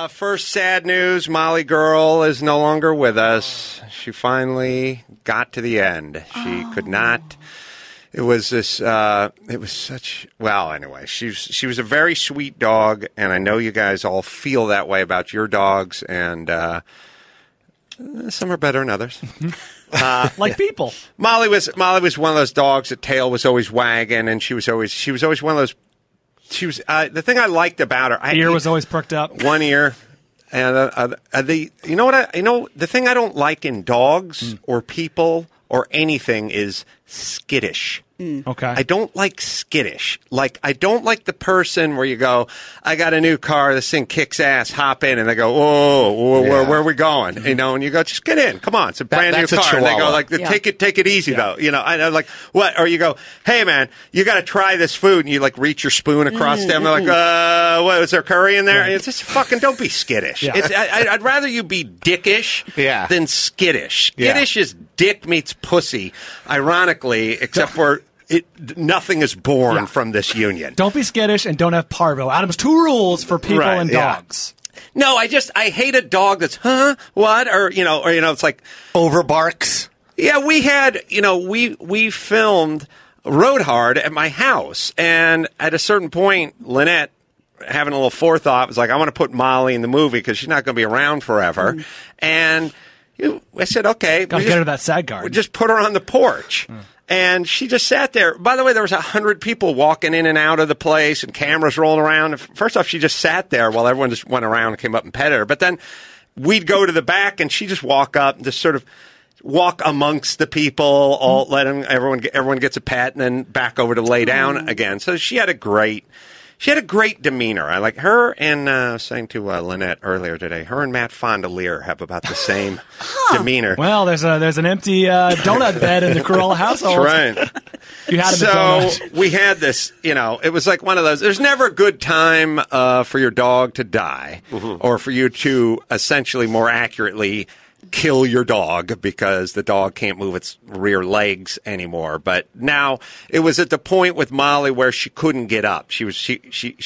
First sad news, Molly Girl is no longer with us. She finally got to the end. She could not. It was this, it was such, well, anyway, she was a very sweet dog, and I know you guys all feel that way about your dogs, and some are better than others. Like people. Molly was one of those dogs that tail was always wagging, and she was always one of those. She was the thing I liked about her. Ear was always perked up. One ear, and the thing I don't like in dogs or people or anything is skittish. Okay. I don't like skittish. Like, I don't like the person where you go, I got a new car, this thing kicks ass, hop in, and they go, whoa, where are we going? You know, and you go, just get in, come on, it's a brand new car. And they go, like, take it easy, though. You know, I'm like, what? Or you go, hey, man, you got to try this food, and you, like, reach your spoon across them. They're like, what, is there curry in there? And it's just fucking, don't be skittish. Yeah. I'd rather you be dickish than skittish. Skittish is dick meets pussy, ironically, except for... nothing is born from this union. Don't be skittish and don't have parvo. Adam's 2 rules for people and dogs. No, I hate a dog that's, what? Or it's like. Overbarks. Yeah, we had, we filmed Road Hard at my house. And at a certain point, Lynette, having a little forethought, was like, I want to put Molly in the movie because she's not going to be around forever. And I said, okay. Got to get her that SAG card. We just put her on the porch. And she just sat there. By the way, there was 100 people walking in and out of the place and cameras rolling around. First off, she just sat there while everyone just went around and came up and petted her. But then we'd go to the back and she'd just walk up and just sort of walk amongst the people, everyone gets a pet, and then back over to lay down again. So she had a great demeanor. I like her, and I was saying to Lynette earlier today, her and Matt Fondelier have about the same demeanor. Well, there's an empty donut bed in the Carolla household. That's right. You had So we had this, it was like one of those, there's never a good time for your dog to die or for you to essentially more accurately kill your dog because the dog can't move its rear legs anymore. But now it was at the point with Molly where she couldn't get up. She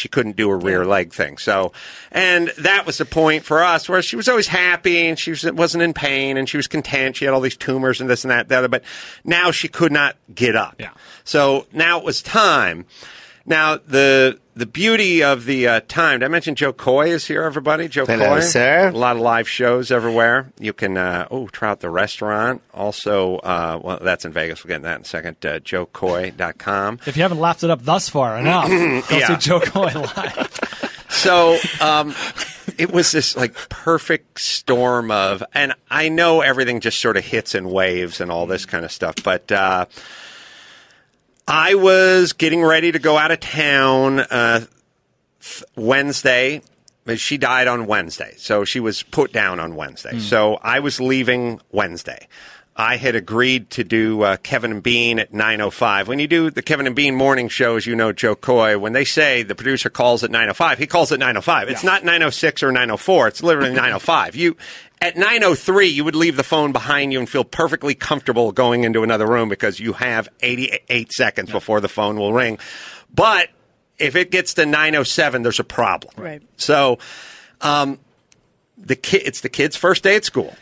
couldn't do a rear leg thing. So, and that was the point for us where she was always happy and wasn't in pain and she was content. She had all these tumors and this and that, the other, but now she could not get up. Yeah. So now it was time. Now, the beauty of the time, did I mention Jo Koy is here, everybody? Jo Koy. Hello, sir. A lot of live shows everywhere. You can, try out the restaurant. Also, well, that's in Vegas. We'll get into that in a second. JoKoy.com. If you haven't laughed it up thus far enough, go see Jo Koy live. So, it was this, like, perfect storm of, and I know everything just sort of hits in waves and all this kind of stuff, but, I was getting ready to go out of town Wednesday. She died on Wednesday, so she was put down on Wednesday. So I was leaving Wednesday. I had agreed to do Kevin and Bean at 9:05. When you do the Kevin and Bean morning shows, Jo Koy, when they say the producer calls at 9:05, he calls at 9:05. It's not 9:06 or 9:04. It's literally 9:05. At 9:03, you would leave the phone behind you and feel perfectly comfortable going into another room because you have 88 seconds before the phone will ring. But if it gets to 9:07, there's a problem. Right. So it's the kid's first day at school.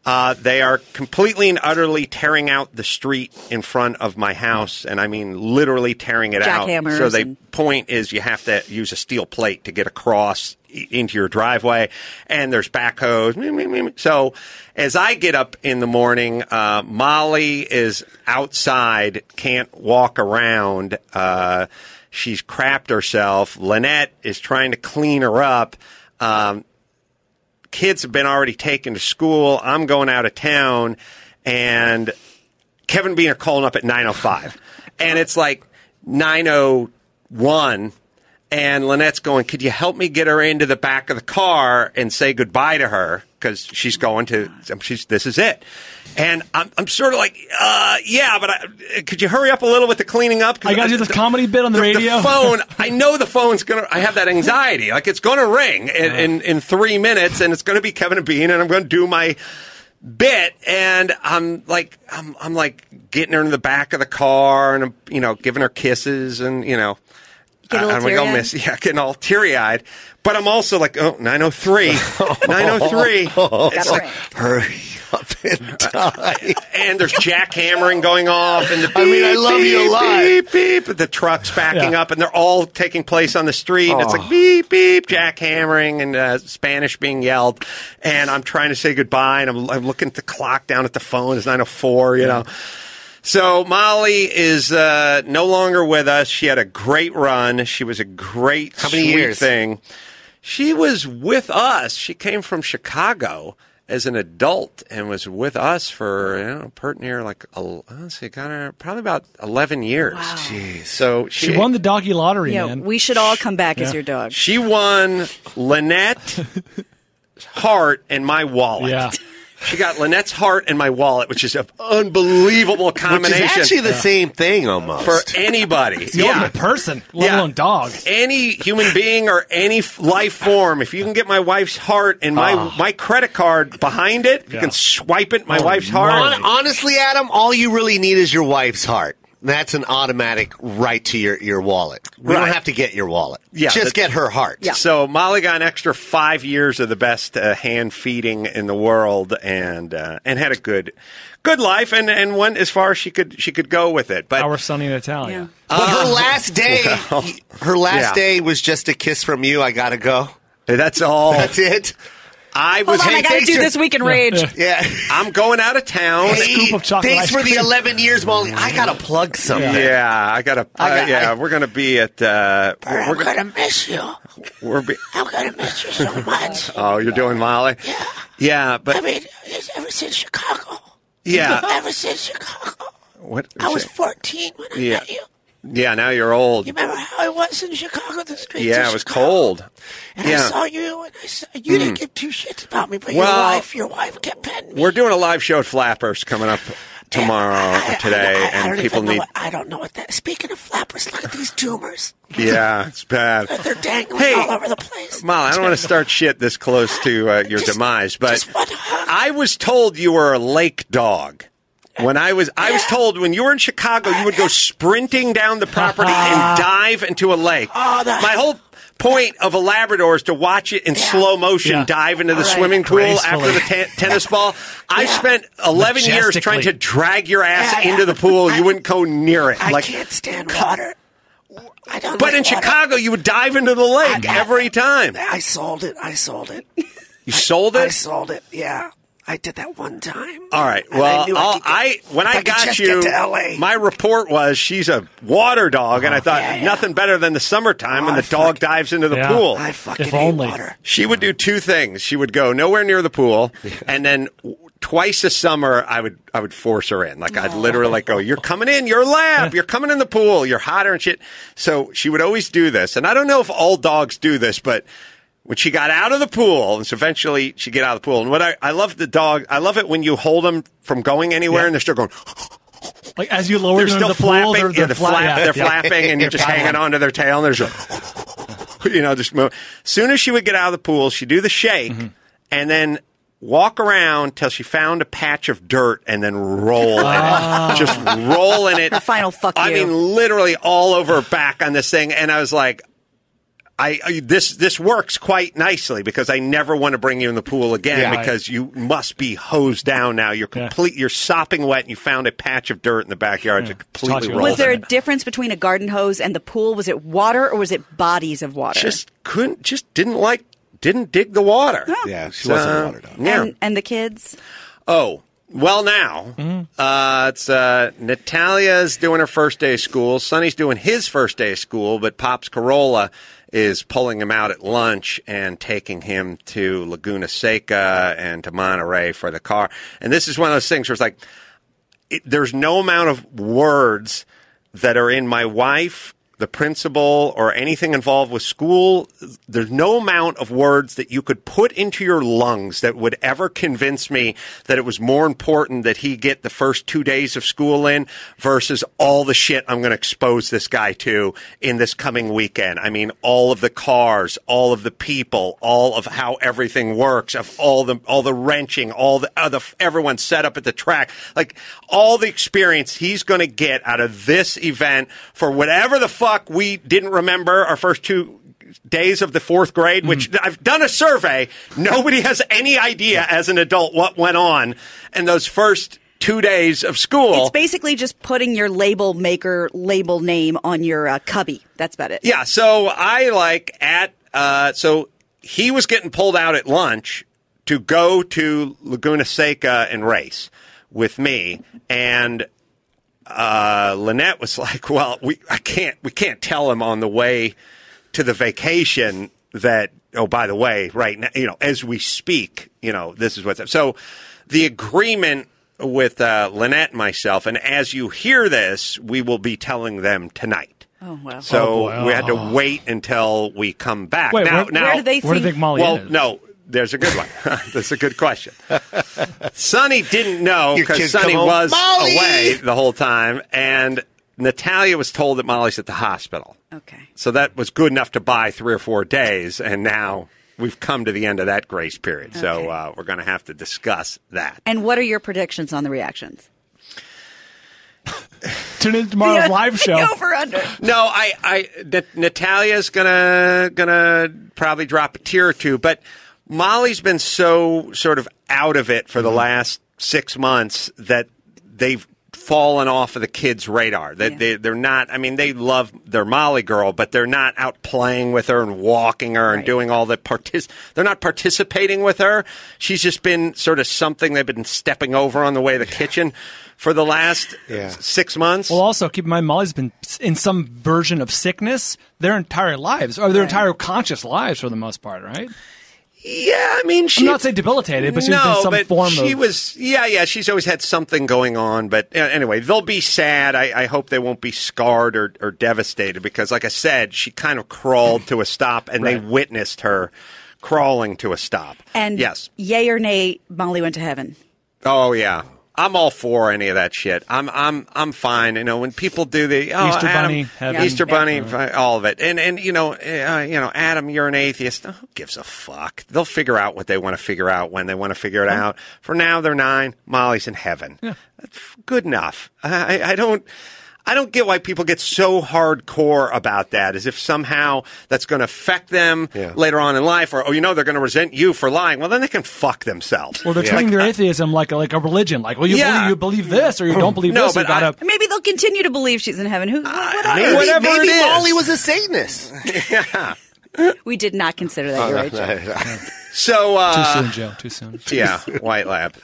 They are completely and utterly tearing out the street in front of my house, and I mean literally tearing it out. Jackhammers. So the point is you have to use a steel plate to get across into your driveway, and there's backhoes. So as I get up in the morning, Molly is outside, can't walk around. She's crapped herself. Lynette is trying to clean her up. Kids have been already taken to school. I'm going out of town, and Kevin and Bean are calling up at 9:05. And it's like 9:01, and Lynette's going, could you help me get her into the back of the car and say goodbye to her? Because she's going to, this is it. And I'm sort of like, but could you hurry up a little with the cleaning up? I got to do this comedy bit on the radio. The phone, I know the phone's going to, I have that anxiety. Like, it's going to ring in 3 minutes, and it's going to be Kevin and Bean, and I'm going to do my bit. And I'm like getting her in the back of the car and, giving her kisses and, I'm like, oh, miss. Yeah, getting all teary-eyed. But I'm also like, 9:03. 9:03. It's like, hurry up and die. And there's jackhammering going off. And the beep, I love you a lot. Beep, beep. The truck's backing up, and they're all taking place on the street. And it's like, beep, beep, jackhammering, and Spanish being yelled. And I'm trying to say goodbye, and I'm looking at the clock down at the phone. It's 9:04, you know. So Molly is no longer with us. She had a great run. She was a great, sweet thing. She was with us. She came from Chicago as an adult and was with us for, pert near got her probably about 11 years. Wow. Jeez. So she won the doggy lottery, man. We should all come back as your dog. She won Lynette's heart and my wallet. Yeah. She got Lynette's heart and my wallet, which is an unbelievable combination. Which is actually the same thing almost. For anybody. It's the ultimate person, let alone dog. Any human being or any life form, if you can get my wife's heart and my credit card behind it, you can swipe it, my wife's heart. Honestly, Adam, all you really need is your wife's heart. That's an automatic right to your wallet. We don't have to get your wallet. Yeah, just get her heart. Yeah. So Molly got an extra 5 years of the best hand feeding in the world, and had a good life, and went as far as she could go with it. But our Sunny in Italia. Yeah. But her last day was just a kiss from you. I gotta go. That's all. That's it. I got to do this week in Rage. Yeah. I'm going out of town. Scoop of chocolate Thanks ice for the cream. 11 years, Molly. I got to plug something. Yeah, I got to. We're going to be at. I'm going to miss you. I'm going to miss you so much. Oh, you're doing Molly? Yeah. Yeah, but. I mean, it's ever since Chicago. Yeah. Ever since Chicago. What? I was 14 when I met you. Yeah, now you're old. You remember how it was in Chicago, the streets Yeah, of it was Chicago? Cold. And I saw you, and I saw, you didn't give two shits about me, but your wife kept petting me. We're doing a live show at Flappers coming up tomorrow, today, and people need... I don't know what that... Speaking of flappers, look at these tumors. Yeah, it's bad. They're dangling all over the place. Molly, I don't want to start shit this close to your demise, but I was told you were a lake dog. When I was told when you were in Chicago, you would go sprinting down the property and dive into a lake. My whole point of a Labrador is to watch it in slow motion dive into the swimming pool after the tennis ball. I spent 11 years trying to drag your ass into the pool. You wouldn't go near it. I can't stand water. But in Chicago, you would dive into the lake every time. I sold it. You sold it? I sold it, yeah. I did that one time. All right. Well, when I got you, my report was she's a water dog, and I thought nothing better than the summertime when the dog dives into the pool. I fucking hate water. She would do two things. She would go nowhere near the pool, and then twice a summer I would force her in. Like I'd literally go, "You're coming in your lap. You're coming in the pool. You're hotter and shit." So she would always do this, and I don't know if all dogs do this, but. When she got out of the pool, and so eventually she'd get out of the pool. And what I love the dog, I love it when you hold them from going anywhere and they're still going. Like as you lower they're them still in the pool, flapping. They're flapping, and you're just hanging onto their tail, and they're just, just move. As soon as she would get out of the pool, she'd do the shake, and then walk around till she found a patch of dirt, and then roll in it. Just roll in it. The final fuck you. I mean, literally all over her back on this thing, and I was like. This works quite nicely because I never want to bring you in the pool again because you must be hosed down now. You're you're sopping wet and you found a patch of dirt in the backyard to completely roll. Was there a difference between a garden hose and the pool? Was it water or was it bodies of water? Didn't dig the water. Oh. Yeah, she wasn't a water dog. Yeah. And the kids? Oh. Well, now, it's Natalia's doing her first day of school. Sonny's doing his first day of school, but Pops Carolla is pulling him out at lunch and taking him to Laguna Seca and to Monterey for the car. And this is one of those things where it's like, there's no amount of words that are in my wife, the principal, or anything involved with school. There's no amount of words that you could put into your lungs that would ever convince me that it was more important that he get the first 2 days of school in versus all the shit I'm going to expose this guy to in this coming weekend. I mean, all of the cars, all of the people, all of how everything works, of all the wrenching, all the everyone set up at the track, like all the experience he's going to get out of this event for whatever the fuck fuck we didn't remember our first 2 days of the 4th grade, which I've done a survey. Nobody has any idea as an adult what went on in those first 2 days of school. It's basically just putting your label maker label name on your cubby. That's about it. Yeah, so so he was getting pulled out at lunch to go to Laguna Seca and race with me, and Lynette was like, "Well, we can't tell him on the way to the vacation that, oh, by the way, right now, as we speak, this is what's up." So the agreement with Lynette and myself, and as you hear this, we will be telling them tonight. Oh, wow. So we had to wait until we come back. Wait, now, where do they where do you think Molly is? No, there's a good one. That's a good question. Sonny didn't know Your because kids Sonny come home, was "Molly!" away the whole time, and Natalia was told that Molly's at the hospital. Okay. So that was good enough to buy 3 or 4 days, and now we've come to the end of that grace period. Okay. So we're going to have to discuss that. And what are your predictions on the reactions? Tune in to tomorrow's live show. Over under. No, Natalia's gonna probably drop a tear or two, but Molly's been so sort of out of it for the last 6 months that they've fallen off of the kids' radar. They're not. I mean, they love their Molly girl, but they're not out playing with her and walking her and doing all the They're not participating with her. She's just been sort of something they've been stepping over on the way to the kitchen for the last 6 months. Well, also keep in mind, Molly's been in some version of sickness their entire lives, or their entire conscious lives for the most part, right? Yeah, I mean, I'm not saying debilitated, but she's been some form of... she was, she's always had something going on. But anyway, they'll be sad. I hope they won't be scarred or devastated because, like I said, she kind of crawled to a stop, and they witnessed her crawling to a stop. And yes, yay or nay, Molly went to heaven. Oh, yeah. I'm all for any of that shit. I'm fine. When people do the Easter Bunny, heaven. Easter Bunny, all of it, and Adam, you're an atheist. Who gives a fuck? They'll figure out what they want to figure out when they want to figure it out. For now, they're 9. Molly's in heaven. Yeah. That's good enough. I don't get why people get so hardcore about that, as if somehow that's going to affect them later on in life, or they're going to resent you for lying. Well, then they can fuck themselves. Well, they're treating their atheism like a religion. Like, well, you believe this or you don't believe this. But maybe they'll continue to believe she's in heaven. Maybe Molly was a Satanist. Yeah. We did not consider that. You're right. So too soon, Joe. Too soon. Yeah, White Lab.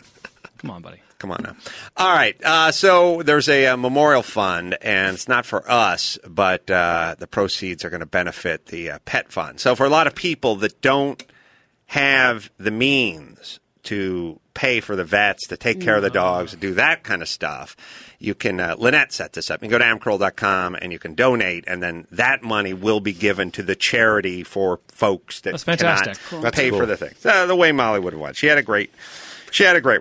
Come on, buddy. Come on now. All right. So there's a memorial fund, and it's not for us, but the proceeds are going to benefit the pet fund. So for a lot of people that don't have the means to pay for the vets, to take care of the dogs, to do that kind of stuff, you can, Lynette set this up. You can go to adamcarolla.com and you can donate, and then that money will be given to the charity for folks that cannot pay for the things. The way Molly would have won. She had a great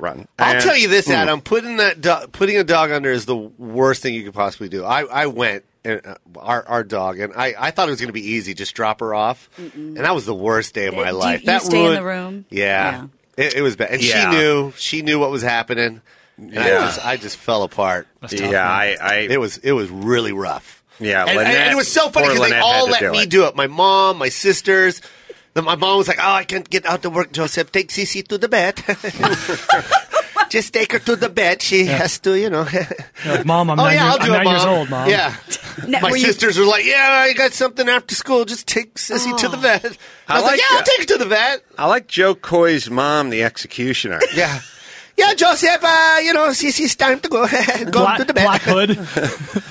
run. I'll tell you this, Adam. Putting a dog under is the worst thing you could possibly do. I went, and our dog, and I thought it was going to be easy. Just drop her off. And that was the worst day of my life. You stay in the room? Yeah. It was bad. And she knew what was happening. And I just fell apart. It was really rough. Yeah. And it was so funny because they all let me do it. My mom, my sisters. Then my mom was like, "Oh, I can't get out to work, Joseph. Take Cece to the bed. Just take her to the bed. She has to, Like, Mom, I'm 9 years old, Mom. Yeah. My sisters were like, "Yeah, I got something after school. Just take Cece to the vet." I was like, "Yeah, I'll take her to the vet." I like Jo Koy's mom, the executioner. Yeah. Yeah, Joseph, Cece's time to go to the bed. Black Hood.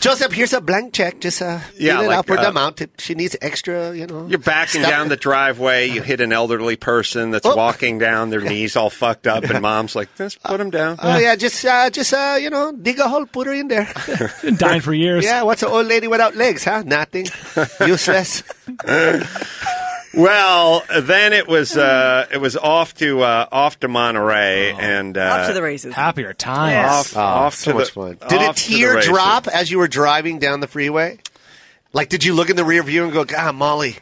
Joseph, here's a blank check. Just fill it out for the amount. She needs extra, You're backing down the driveway. You hit an elderly person that's walking down, their knees all fucked up, and Mom's like, just put them down. Oh, yeah, just dig a hole, put her in there. Been dying for years. Yeah, what's an old lady without legs, huh? Nothing. Useless. Well, then it was off to Monterey and off to the races. Happier times. Off so to much fun. Did a tear drop as you were driving down the freeway? Like, did you look in the rear view and go, "God, Molly,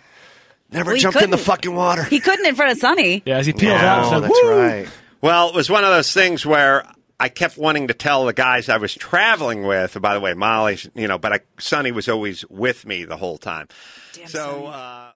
never jumped in the fucking water"? He couldn't in front of Sonny. Yeah, as he peeled out. That's right. Well, it was one of those things where I kept wanting to tell the guys I was traveling with, by the way, Molly, but Sonny was always with me the whole time. Damn so, Sonny.